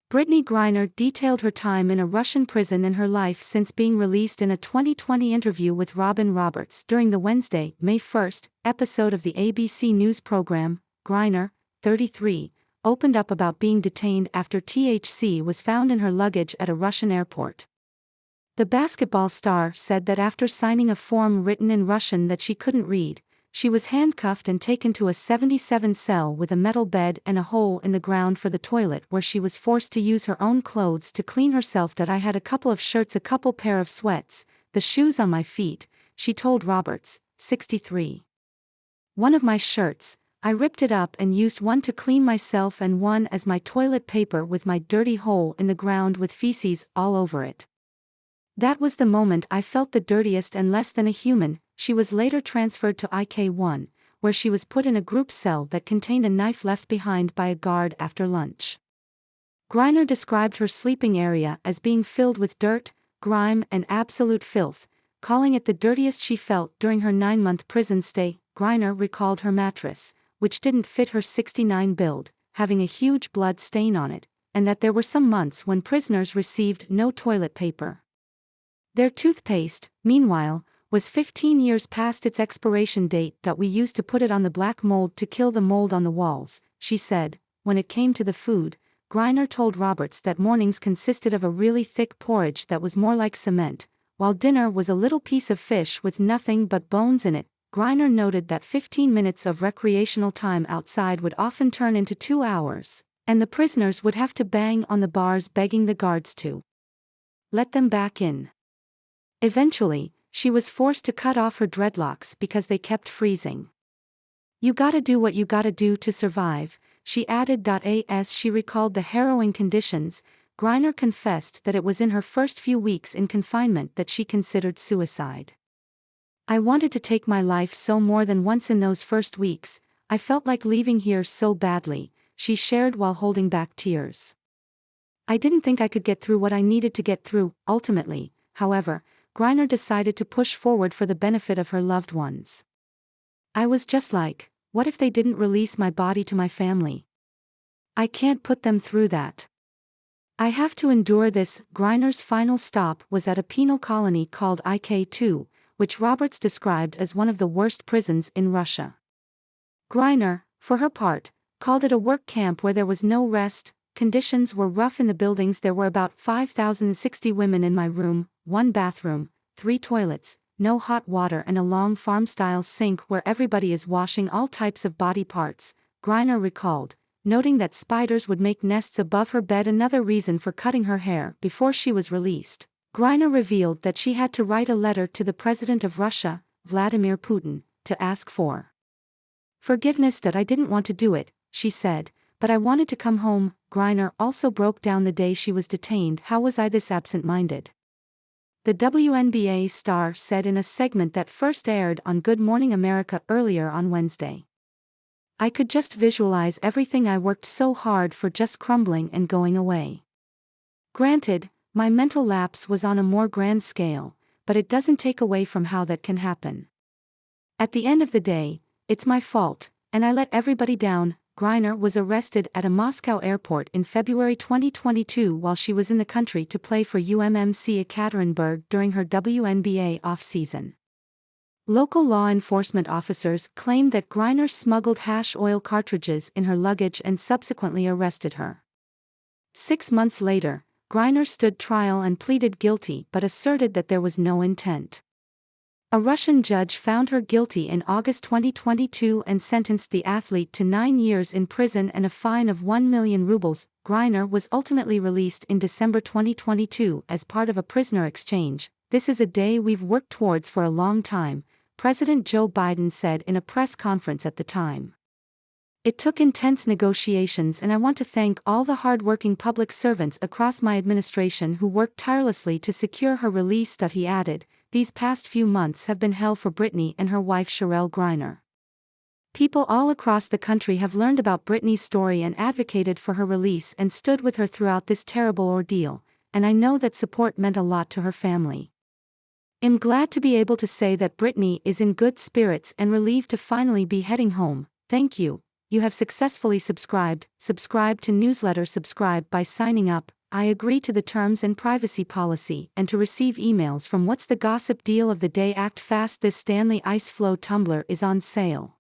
Brittney Griner detailed her time in a Russian prison and her life since being released in a 2020 interview with Robin Roberts during the Wednesday, May 1 episode of the ABC News program. Griner, 33, opened up about being detained after THC was found in her luggage at a Russian airport. The basketball star said that after signing a form written in Russian that she couldn't read, she was handcuffed and taken to a 77 cell with a metal bed and a hole in the ground for the toilet where she was forced to use her own clothes to clean herself. That I had a couple of shirts, a couple pair of sweats, the shoes on my feet, she told Roberts, 63. One of my shirts, I ripped it up and used one to clean myself and one as my toilet paper with my dirty hole in the ground with feces all over it. That was the moment I felt the dirtiest and less than a human. She was later transferred to IK1, where she was put in a group cell that contained a knife left behind by a guard after lunch. Griner described her sleeping area as being filled with dirt, grime and absolute filth, calling it the dirtiest she felt during her 9-month prison stay. Griner recalled her mattress, which didn't fit her 69 build, having a huge blood stain on it, and that there were some months when prisoners received no toilet paper. Their toothpaste, meanwhile, was 15 years past its expiration date. We used to put it on the black mold to kill the mold on the walls, she said. When it came to the food, Griner told Roberts that mornings consisted of a really thick porridge that was more like cement, while dinner was a little piece of fish with nothing but bones in it. Griner noted that 15 minutes of recreational time outside would often turn into 2 hours, and the prisoners would have to bang on the bars begging the guards to let them back in. Eventually, she was forced to cut off her dreadlocks because they kept freezing. You gotta do what you gotta do to survive, she added. As she recalled the harrowing conditions, Griner confessed that it was in her first few weeks in confinement that she considered suicide. I wanted to take my life so more than once in those first weeks, I felt like leaving here so badly, she shared while holding back tears. I didn't think I could get through what I needed to get through. Ultimately, however, Griner decided to push forward for the benefit of her loved ones. I was just like, what if they didn't release my body to my family? I can't put them through that. I have to endure this. Griner's final stop was at a penal colony called IK2, which Roberts described as one of the worst prisons in Russia. Griner, for her part, called it a work camp where there was no rest. Conditions were rough in the buildings. There were about 5,060 women in my room, 1 bathroom, 3 toilets, no hot water and a long farm-style sink where everybody is washing all types of body parts, Griner recalled, noting that spiders would make nests above her bed. Another reason for cutting her hair before she was released. Griner revealed that she had to write a letter to the President of Russia, Vladimir Putin, to ask for forgiveness. That I didn't want to do it, she said, but I wanted to come home. Griner also broke down the day she was detained. How was I this absent-minded? The WNBA star said in a segment that first aired on Good Morning America earlier on Wednesday. I could just visualize everything I worked so hard for just crumbling and going away. Granted, my mental lapse was on a more grand scale, but it doesn't take away from how that can happen. At the end of the day, it's my fault, and I let everybody down. Griner was arrested at a Moscow airport in February 2022 while she was in the country to play for UMMC Ekaterinburg during her WNBA off-season. Local law enforcement officers claimed that Griner smuggled hash oil cartridges in her luggage and subsequently arrested her. 6 months later, Griner stood trial and pleaded guilty but asserted that there was no intent. A Russian judge found her guilty in August 2022 and sentenced the athlete to 9 years in prison and a fine of 1 million rubles. Griner was ultimately released in December 2022 as part of a prisoner exchange. This is a day we've worked towards for a long time, President Joe Biden said in a press conference at the time. It took intense negotiations, and I want to thank all the hard-working public servants across my administration who worked tirelessly to secure her release. He added, these past few months have been hell for Brittney and her wife Cherelle Griner. People all across the country have learned about Brittney's story and advocated for her release and stood with her throughout this terrible ordeal, and I know that support meant a lot to her family. I'm glad to be able to say that Brittney is in good spirits and relieved to finally be heading home. Thank you, You have successfully subscribed. Subscribe to newsletter. Subscribe by signing up. I agree to the terms and privacy policy and to receive emails from What's the Gossip Deal of the Day. Act fast. This Stanley Ice Flow tumbler is on sale.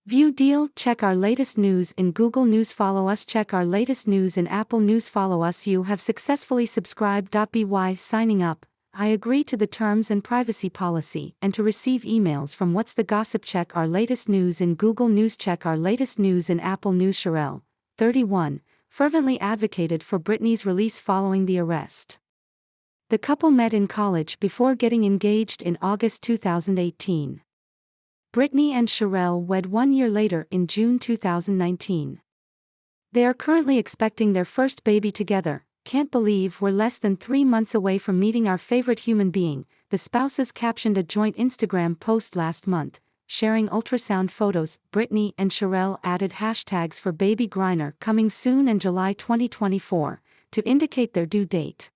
View deal. Check our latest news in Google News. Follow us. Check our latest news in Apple News. Follow us. You have successfully subscribed. By signing up, I agree to the terms and privacy policy and to receive emails from What's the Gossip. Check our latest news in Google News. Check our latest news in Apple News. Sherelle, 31, fervently advocated for Brittney's release following the arrest. The couple met in college before getting engaged in August 2018. Brittney and Sherelle wed 1 year later in June 2019. They are currently expecting their first baby together. Can't believe we're less than 3 months away from meeting our favorite human being, the spouses captioned a joint Instagram post last month, sharing ultrasound photos. Brittney and Sherelle added hashtags for baby Griner coming soon and July 2024 to indicate their due date.